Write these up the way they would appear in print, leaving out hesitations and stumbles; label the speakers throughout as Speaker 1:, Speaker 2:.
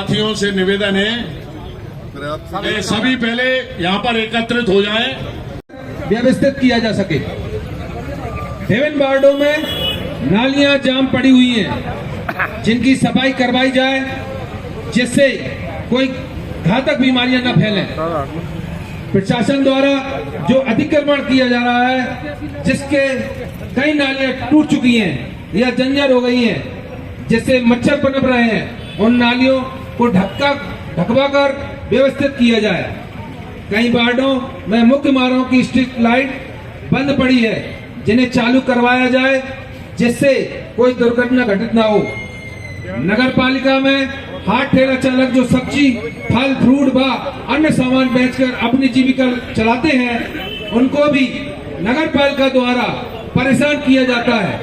Speaker 1: साथियों से निवेदन है कि सभी पहले यहाँ पर एकत्रित हो जाएं,
Speaker 2: व्यवस्थित किया जा सके। विभिन्न वार्डों में नालियां जाम पड़ी हुई हैं, जिनकी सफाई करवाई जाए जिससे कोई घातक बीमारियां न फैलें। प्रशासन द्वारा जो अतिक्रमण किया जा रहा है, जिसके कई नालियां टूट चुकी हैं या जंजर हो गई हैं, जिससे मच्छर पनप रहे हैं, उन नालियों को ढकवा कर व्यवस्थित किया जाए। कई वार्डों में मुख्य मार्गों की स्ट्रीट लाइट बंद पड़ी है, जिन्हें चालू करवाया जाए जिससे कोई दुर्घटना घटित ना हो। नगर पालिका में हाट ठेला चालक जो सब्जी, फल, फ्रूट व अन्य सामान बेचकर अपनी जीविका चलाते हैं, उनको भी नगर पालिका द्वारा परेशान किया जाता है।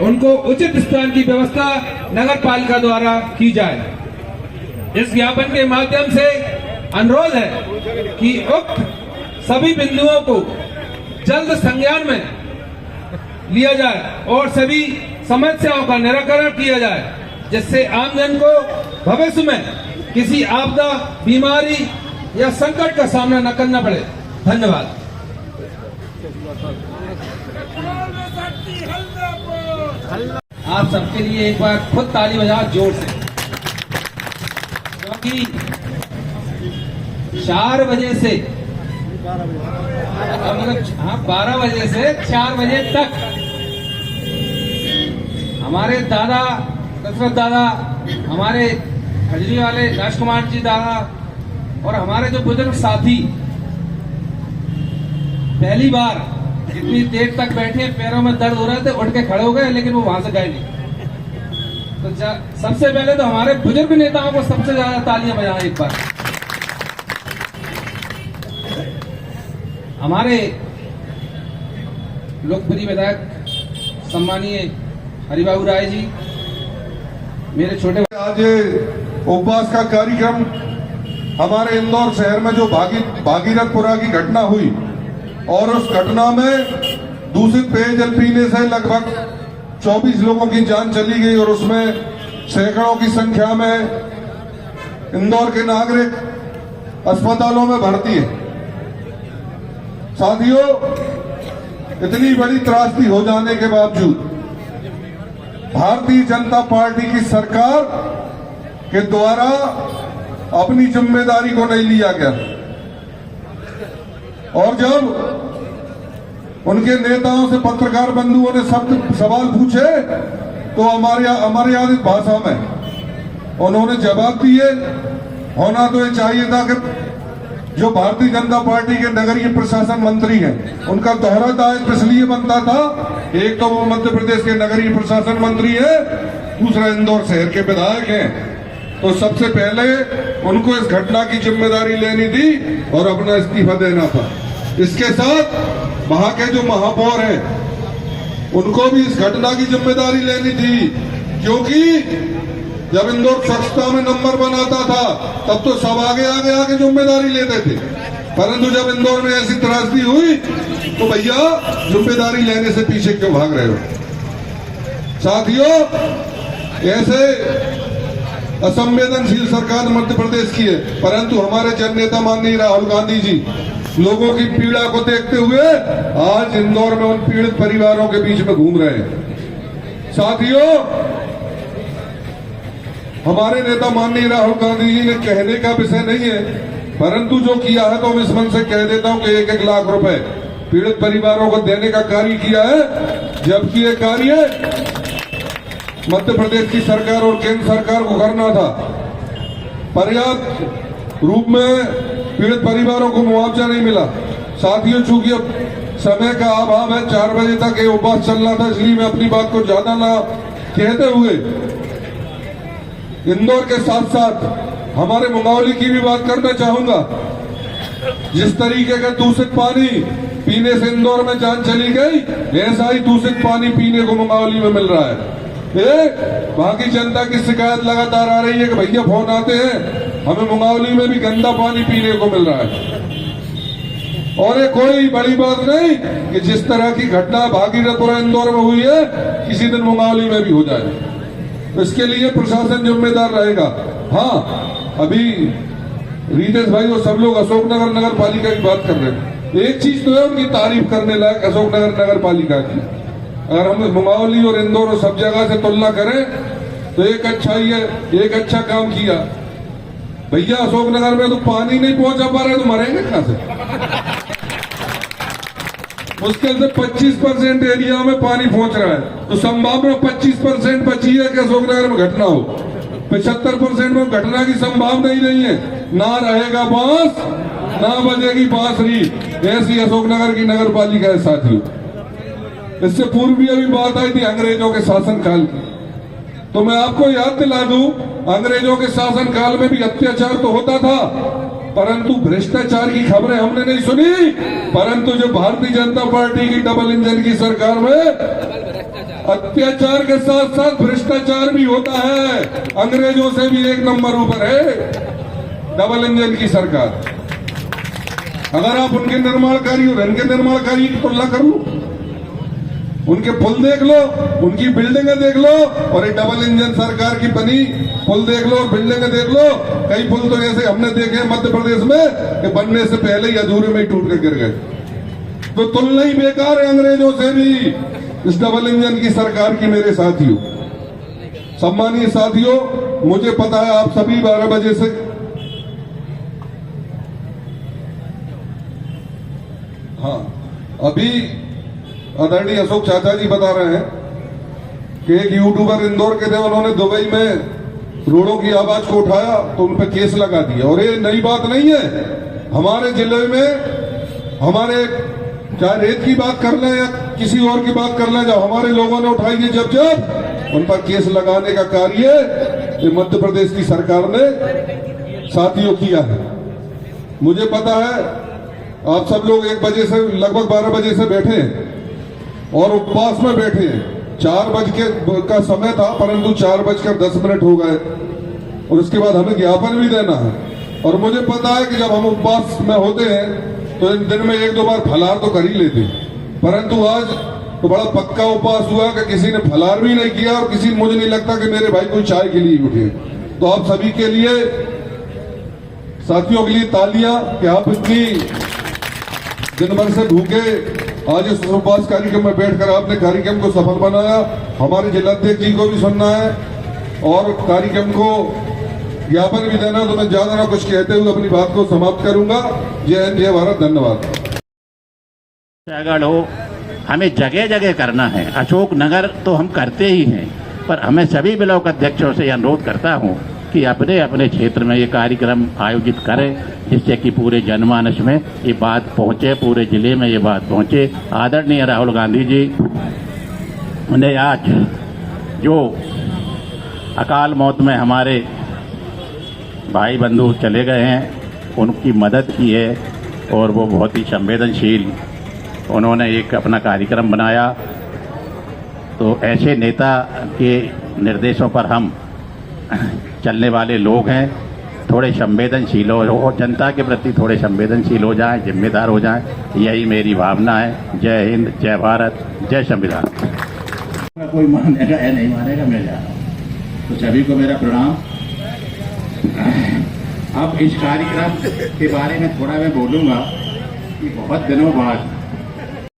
Speaker 2: उनको उचित स्थान की व्यवस्था नगर पालिका द्वारा की जाए। इस ज्ञापन के माध्यम से अनुरोध है कि उक्त सभी बिंदुओं को जल्द संज्ञान में लिया जाए और सभी समस्याओं का निराकरण किया जाए, जिससे आमजन को भविष्य में किसी आपदा, बीमारी या संकट का सामना न करना पड़े। धन्यवाद। आप सबके लिए एक बार खुद ताली बजाओ जोर से, क्योंकि 4 बजे से 12 बजे से 4 बजे तक हमारे दादा दशरथ दादा, हमारे खजरी वाले राजकुमार जी दादा और हमारे जो बुजुर्ग साथी पहली बार इतनी देर तक बैठे, पैरों में दर्द हो रहे थे, उठ के खड़े हो गए, लेकिन वो वहां से गए नहीं। तो सबसे पहले तो हमारे बुजुर्ग नेताओं को सबसे ज्यादा तालियां बजाएं एक बार। हमारे लोकप्रिय विधायक सम्मानीय हरिबाबू राय जी, मेरे छोटे
Speaker 3: आज उपवास का कार्यक्रम हमारे इंदौर शहर में जो भागीरथपुरा की घटना हुई और उस घटना में दूषित पेयजल पीने से लगभग 24 लोगों की जान चली गई और उसमें सैकड़ों की संख्या में इंदौर के नागरिक अस्पतालों में भर्ती है। साथियों, इतनी बड़ी त्रासदी हो जाने के बावजूद भारतीय जनता पार्टी की सरकार के द्वारा अपनी जिम्मेदारी को नहीं लिया गया और जब उनके नेताओं से पत्रकार बंधुओं ने सवाल पूछे तो अमर्यादित भाषा में उन्होंने जवाब दिए। होना तो ये चाहिए था कि जो भारतीय जनता पार्टी के नगरीय प्रशासन मंत्री हैं, उनका दोहरा दायित्व इसलिए बनता था, एक तो वो मध्य प्रदेश के नगरीय प्रशासन मंत्री है, दूसरा इंदौर शहर के विधायक हैं। तो सबसे पहले उनको इस घटना की जिम्मेदारी लेनी थी और अपना इस्तीफा देना था। इसके साथ वहां के जो महापौर हैं, उनको भी इस घटना की जिम्मेदारी लेनी थी, क्योंकि जब इंदौर स्वच्छता में नंबर बनाता था तब तो सब आगे जिम्मेदारी लेते थे, परंतु जब इंदौर में ऐसी त्रासदी हुई तो भैया जिम्मेदारी लेने से पीछे क्यों भाग रहे हो। साथियों, ऐसे असंवेदनशील सरकार मध्य प्रदेश की है, परंतु हमारे जननेता माननीय राहुल गांधी जी लोगों की पीड़ा को देखते हुए आज इंदौर में उन पीड़ित परिवारों के बीच में घूम रहे हैं। साथियों, हमारे नेता माननीय राहुल गांधी जी ने कहने का विषय नहीं है, परंतु जो किया है तो मैं इस मन से कह देता हूं कि 1-1 लाख रुपए पीड़ित परिवारों को देने का कार्य किया है, जबकि ये कार्य मध्य प्रदेश की सरकार और केंद्र सरकार को करना था। पर्याप्त रूप में पीड़ित परिवारों को मुआवजा नहीं मिला। साथियों, चूंकि अब समय का अभाव है, 4 बजे तक ये उपवास चलना था, इसलिए मैं अपनी बात को ज्यादा ना कहते हुए इंदौर के साथ साथ हमारे मुंगावली की भी बात करना चाहूंगा। जिस तरीके का दूषित पानी पीने से इंदौर में जान चली गई, ऐसा ही दूषित पानी पीने को मुंगावली में मिल रहा है। वहां की जनता की शिकायत लगातार आ रही है कि भैया फोन आते हैं, हमें मुंगावली में भी गंदा पानी पीने को मिल रहा है। और ये कोई बड़ी बात नहीं कि जिस तरह की घटना भागीरथपुरा इंदौर में हुई है, किसी दिन मुंगावली में भी हो जाए। तो इसके लिए प्रशासन जिम्मेदार रहेगा। हाँ, अभी रितेश भाई वो सब लोग अशोकनगर नगर पालिका की बात कर रहे हैं। एक चीज तो है उनकी तारीफ करने लायक अशोकनगर नगर पालिका की। अगर हम मुंगावली और इंदौर और सब जगह से तुलना करें तो एक अच्छा ही है, एक अच्छा काम किया। भैया अशोकनगर में तो पानी नहीं पहुंचा पा रहे तो मरेंगे कहां से? मुश्किल से 25% एरिया में पानी पहुंच रहा है, तो संभावना 25% बची है कि अशोकनगर में घटना हो। 75% में घटना की संभावना ही नहीं है। ना रहेगा बांस ना बजेगी बांसुरी, ऐसी अशोकनगर की नगर पालिका है साथियों। इससे पूर्व भी अभी बात आई थी अंग्रेजों के शासनकाल की, तो मैं आपको याद दिला दूं, अंग्रेजों के शासनकाल में भी अत्याचार तो होता था, परंतु भ्रष्टाचार की खबरें हमने नहीं सुनी। परंतु जो भारतीय जनता पार्टी की डबल इंजन की सरकार में अत्याचार के साथ साथ भ्रष्टाचार भी होता है। अंग्रेजों से भी एक नंबर ऊपर है डबल इंजन की सरकार। अगर आप उनके निर्माण कार्य और इनके निर्माण कार्य की तुलना कर लो, उनके पुल देख लो, उनकी बिल्डिंगें देख लो, और एक डबल इंजन सरकार की बनी पुल देख लो और बिल्डिंगें देख लो। कई पुल तो ऐसे हमने देखे मध्य प्रदेश में कि बनने से पहले ही अधूरे में ही टूट कर गिर गए। तो तुलना ही बेकार है अंग्रेजों से भी इस डबल इंजन की सरकार की। मेरे साथियों, सम्मानीय साथियों, मुझे पता है आप सभी 12 बजे से अभी आदरणीय अशोक चाचा जी बता रहे हैं कि एक यूट्यूबर इंदौर के थे, उन्होंने दुबई में रोडों की आवाज को उठाया तो उन पर केस लगा दिया। और ये नई बात नहीं है। हमारे जिले में हमारे चाहे रेत की बात कर लें या किसी और की बात कर लें, जब हमारे लोगों ने उठाई है जब उन पर केस लगाने का कार्य ये मध्य प्रदेश की सरकार ने साथियों किया है। मुझे पता है आप सब लोग 1 बजे से लगभग 12 बजे से बैठे हैं और उपवास में बैठे हैं। 4 बजे का समय था, परंतु 4:10 हो गए और उसके बाद हमें ज्ञापन भी देना है। और मुझे पता है कि जब हम उपवास में होते हैं तो दिन में 1-2 बार फलाहार तो कर ही लेते, परंतु आज तो बड़ा पक्का उपवास हुआ कि किसी ने फलाहार भी नहीं किया और किसी, मुझे नहीं लगता कि मेरे भाई कोई चाय के लिए उठे। तो आप सभी के लिए, साथियों के लिए तालियां कि आप इतनी दिन भर से भूखे आज इस उपवास कार्यक्रम में बैठकर आपने कार्यक्रम को सफल बनाया। हमारे जिलाध्यक्ष जी को भी सुनना है और कार्यक्रम को ज्ञापन भी देना। तो मैं ज्यादा ना कुछ कहते हुए अपनी बात को समाप्त करूंगा। जय हिंद, जय भारत, धन्यवाद।
Speaker 4: अगर हो हमें जगह जगह करना है, अशोक नगर तो हम करते ही हैं, पर हमें सभी ब्लॉक अध्यक्षों से अनुरोध करता हूं कि अपने अपने क्षेत्र में ये कार्यक्रम आयोजित करें, जिससे कि पूरे जनमानस में ये बात पहुंचे, पूरे जिले में ये बात पहुंचे। आदरणीय राहुल गांधी जी ने आज जो अकाल मौत में हमारे भाई बंधु चले गए हैं, उनकी मदद की है और वो बहुत ही संवेदनशील उन्होंने एक अपना कार्यक्रम बनाया। तो ऐसे नेता के निर्देशों पर हम चलने वाले लोग हैं, थोड़े संवेदनशील हो, जनता के प्रति थोड़े संवेदनशील हो जाएं, जिम्मेदार हो जाएं, यही मेरी भावना है। जय हिंद, जय भारत, जय संविधान। कोई मानेगा या नहीं मानेगा, मैं जा रहा हूँ। तो सभी को मेरा प्रणाम। अब इस कार्यक्रम के बारे में थोड़ा मैं बोलूँगा कि बहुत दिनों बाद